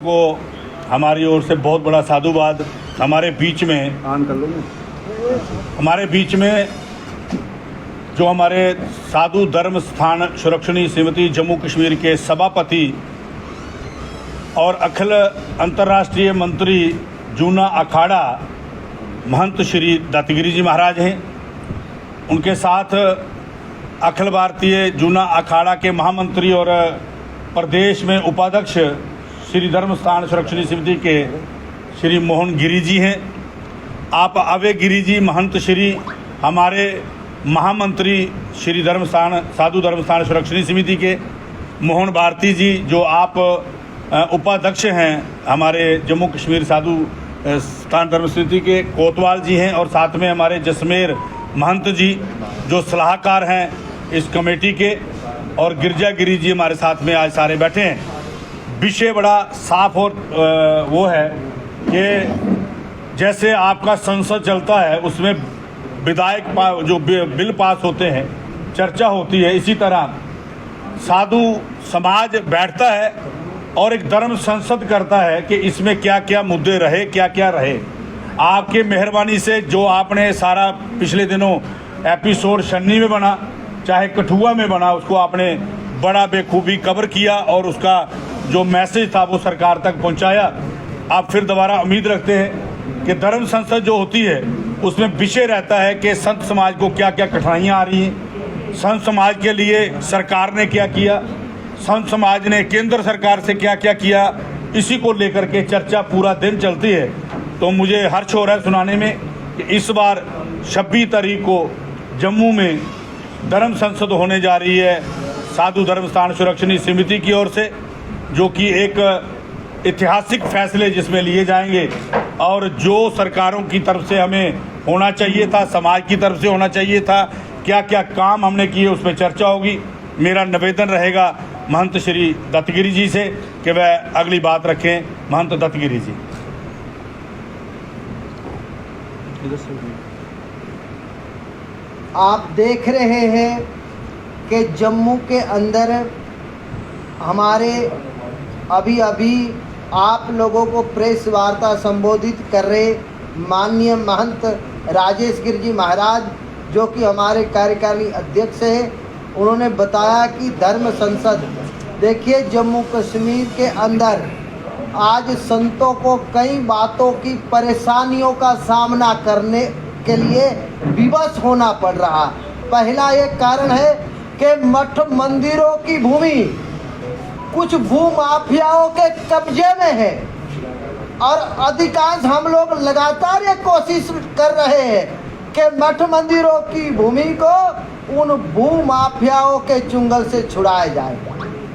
को हमारी ओर से बहुत बड़ा साधुवाद। हमारे बीच में जो हमारे साधु धर्म स्थान सुरक्षणी समिति जम्मू कश्मीर के सभापति और अखिल अंतर्राष्ट्रीय मंत्री जूना अखाड़ा महंत श्री दत्तगिरी जी महाराज हैं। उनके साथ अखिल भारतीय जूना अखाड़ा के महामंत्री और प्रदेश में उपाध्यक्ष श्री धर्म स्थान सुरक्षणी समिति के श्री मोहन गिरी जी हैं। आप अवे गिरी जी महंत श्री हमारे महामंत्री श्री साधु धर्म स्थान सुरक्षणी समिति के, मोहन भारती जी जो आप उपाध्यक्ष हैं हमारे जम्मू कश्मीर साधु स्थान धर्म समिति के, कोतवाल जी हैं, और साथ में हमारे जसमेर महंत जी जो सलाहकार हैं इस कमेटी के, और गिरजा गिरी जी हमारे साथ में आज सारे बैठे हैं। विषय बड़ा साफ और वो है कि जैसे आपका संसद चलता है उसमें विधायक जो बिल पास होते हैं, चर्चा होती है, इसी तरह साधु समाज बैठता है और एक धर्म संसद करता है कि इसमें क्या क्या मुद्दे रहे, क्या क्या रहे। आपके मेहरबानी से जो आपने सारा पिछले दिनों एपिसोड शन्नी में बना चाहे कठुआ में बना, उसको आपने बड़ा बेखूबी कवर किया और उसका जो मैसेज था वो सरकार तक पहुंचाया। आप फिर दोबारा उम्मीद रखते हैं कि धर्म संसद जो होती है उसमें विषय रहता है कि संत समाज को क्या क्या कठिनाइयाँ आ रही हैं, संत समाज के लिए सरकार ने क्या किया, संत समाज ने केंद्र सरकार से क्या क्या किया, इसी को लेकर के चर्चा पूरा दिन चलती है। तो मुझे हर्ष हो रहा है सुनाने में कि इस बार 26 तारीख को जम्मू में धर्म संसद होने जा रही है साधु धर्म स्थान सुरक्षणी समिति की ओर से, जो कि एक ऐतिहासिक फैसले जिसमें लिए जाएंगे और जो सरकारों की तरफ से हमें होना चाहिए था, समाज की तरफ से होना चाहिए था, क्या क्या काम हमने किए उस पर चर्चा होगी। मेरा निवेदन रहेगा महंत श्री दत्तगिरी जी से कि वह अगली बात रखें। महंत दत्तगिरी जी। आप देख रहे हैं कि जम्मू के अंदर हमारे अभी आप लोगों को प्रेस वार्ता संबोधित कर रहे माननीय महंत राजेश गिर जी महाराज, जो कि हमारे कार्यकारिणी अध्यक्ष हैं, उन्होंने बताया कि धर्म संसद, देखिए जम्मू कश्मीर के अंदर आज संतों को कई बातों की परेशानियों का सामना करने के लिए विवश होना पड़ रहा। पहला एक कारण है कि मठ मंदिरों की भूमि कुछ भूमाफियाओं के कब्जे में है और अधिकांश हम लोग लगातार ये कोशिश कर रहे हैं कि मठ मंदिरों की भूमि को उन भूमाफियाओं के चुंगल से छुड़ाया जाए।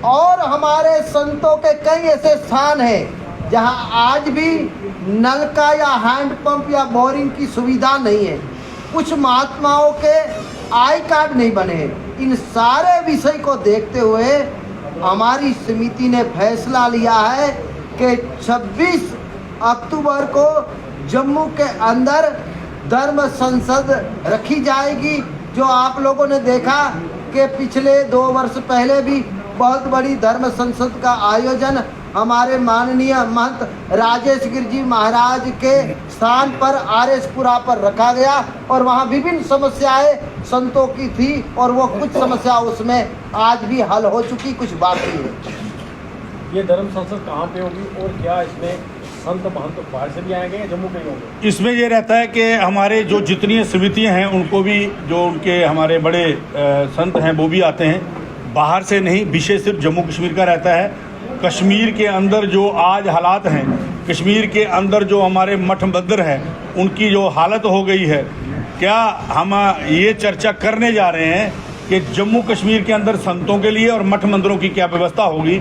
और हमारे संतों के कई ऐसे स्थान हैं जहां आज भी नलका या हैंडपंप या बोरिंग की सुविधा नहीं है, कुछ महात्माओं के आई कार्ड नहीं बने हैं। इन सारे विषय को देखते हुए हमारी समिति ने फैसला लिया है कि 26 अक्टूबर को जम्मू के अंदर धर्म संसद रखी जाएगी। जो आप लोगों ने देखा कि पिछले 2 वर्ष पहले भी बहुत बड़ी धर्म संसद का आयोजन हमारे माननीय महंत राजेश गिर जी महाराज के स्थान पर आरएसपुरा पर रखा गया और वहाँ विभिन्न समस्याएं संतों की थी और वो कुछ समस्या उसमें आज भी हल हो चुकी, कुछ बाकी है। ये धर्म संसद कहाँ पे होगी और क्या इसमें संत महंत बाहर से भी आएंगे या जम्मू के ही होंगे? इसमें ये रहता है कि हमारे जो जितनी समितियां हैं उनको भी जो उनके हमारे बड़े संत हैं वो भी आते हैं, बाहर से नहीं। विषय सिर्फ जम्मू कश्मीर का रहता है। कश्मीर के अंदर जो आज हालात हैं, कश्मीर के अंदर जो हमारे मठ मंदिर हैं उनकी जो हालत हो गई है, क्या हम ये चर्चा करने जा रहे हैं कि जम्मू कश्मीर के अंदर संतों के लिए और मठ मंदिरों की क्या व्यवस्था होगी।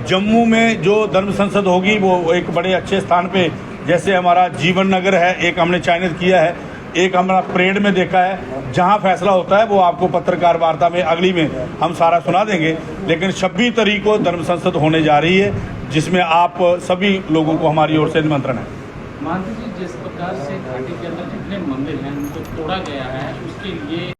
जम्मू में जो धर्म संसद होगी वो एक बड़े अच्छे स्थान पे, जैसे हमारा जीवन नगर है, एक हमने चयनित किया है, एक हमारा परेड में देखा है। जहां फैसला होता है वो आपको पत्रकार वार्ता में अगली में हम सारा सुना देंगे। लेकिन 26 तारीख को धर्म संसद होने जा रही है जिसमें आप सभी लोगों को हमारी ओर से निमंत्रण है। मानती जी, जिस प्रकार से घाटी के अंदर जितने मंदिर हैं उनको तोड़ा गया है, उसके लिए